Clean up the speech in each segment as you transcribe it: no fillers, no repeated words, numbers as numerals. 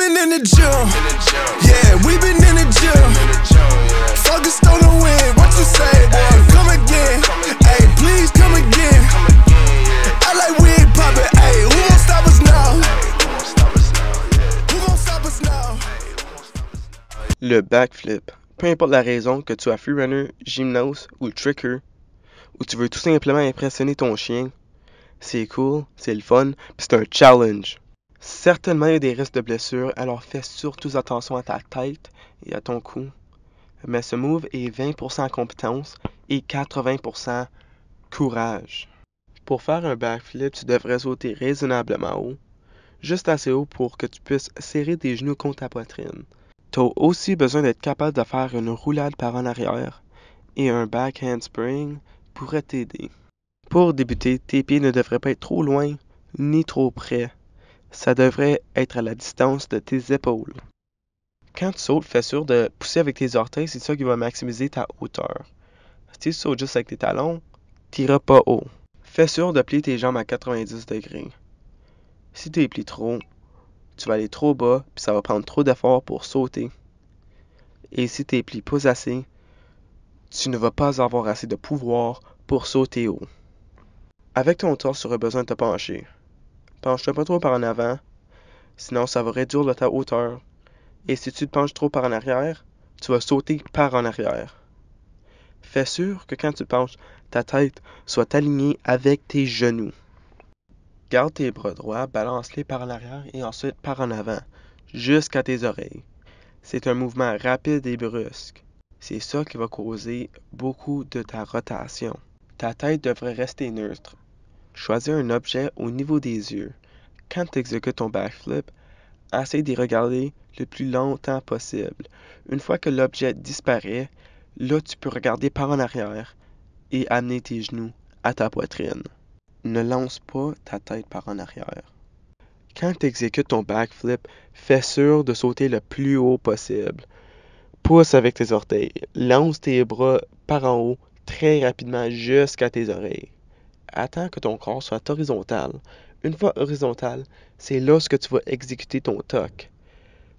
been in the gym. Yeah, we been in the gym. Focused on the win. What you say, boy? Come again. Hey, please come again. I like weed poppin'. Hey, who gon' stop us now? Who gon' stop us now? Le backflip. Peu importe la raison, que tu sois freerunner, gymnase ou tricker, ou tu veux tout simplement impressionner ton chien, c'est cool, c'est le fun, pis c'est un challenge. Certainement il y a des risques de blessures, alors fais surtout attention à ta tête et à ton cou. Mais ce move est 20% compétence et 80% courage. Pour faire un backflip, tu devrais sauter raisonnablement haut, juste assez haut pour que tu puisses serrer tes genoux contre ta poitrine. Tu as aussi besoin d'être capable de faire une roulade par en arrière et un back handspring pourrait t'aider. Pour débuter, tes pieds ne devraient pas être trop loin ni trop près. Ça devrait être à la distance de tes épaules. Quand tu sautes, fais sûr de pousser avec tes orteils, c'est ça qui va maximiser ta hauteur. Si tu sautes juste avec tes talons, tu n'iras pas haut. Fais sûr de plier tes jambes à 90 degrés. Si tu les plies trop, tu vas aller trop bas, puis ça va prendre trop d'efforts pour sauter. Et si tu les plies pas assez, tu ne vas pas avoir assez de pouvoir pour sauter haut. Avec ton torse, tu auras besoin de te pencher. Penche-toi pas trop par en avant, sinon ça va réduire de ta hauteur. Et si tu te penches trop par en arrière, tu vas sauter par en arrière. Fais sûr que quand tu te penches, ta tête soit alignée avec tes genoux. Garde tes bras droits, balance-les par en arrière et ensuite par en avant, jusqu'à tes oreilles. C'est un mouvement rapide et brusque. C'est ça qui va causer beaucoup de ta rotation. Ta tête devrait rester neutre. Choisis un objet au niveau des yeux. Quand tu exécutes ton backflip, essaie d'y regarder le plus longtemps possible. Une fois que l'objet disparaît, là tu peux regarder par en arrière et amener tes genoux à ta poitrine. Ne lance pas ta tête par en arrière. Quand tu exécutes ton backflip, fais sûr de sauter le plus haut possible. Pousse avec tes orteils. Lance tes bras par en haut très rapidement jusqu'à tes oreilles. Attends que ton corps soit horizontal. Une fois horizontal, c'est là que tu vas exécuter ton tuck.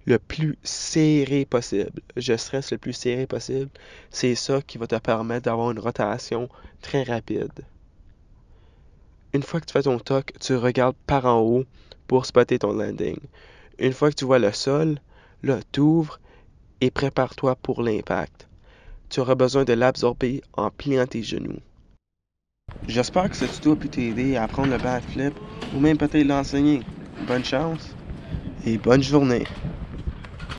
Le plus serré possible. Je stresse le plus serré possible. C'est ça qui va te permettre d'avoir une rotation très rapide. Une fois que tu fais ton tuck, tu regardes par en haut pour spotter ton landing. Une fois que tu vois le sol, là, tu ouvres et prépare-toi pour l'impact. Tu auras besoin de l'absorber en pliant tes genoux. J'espère que ce tuto a pu t'aider à apprendre le backflip ou même peut-être l'enseigner. Bonne chance et bonne journée!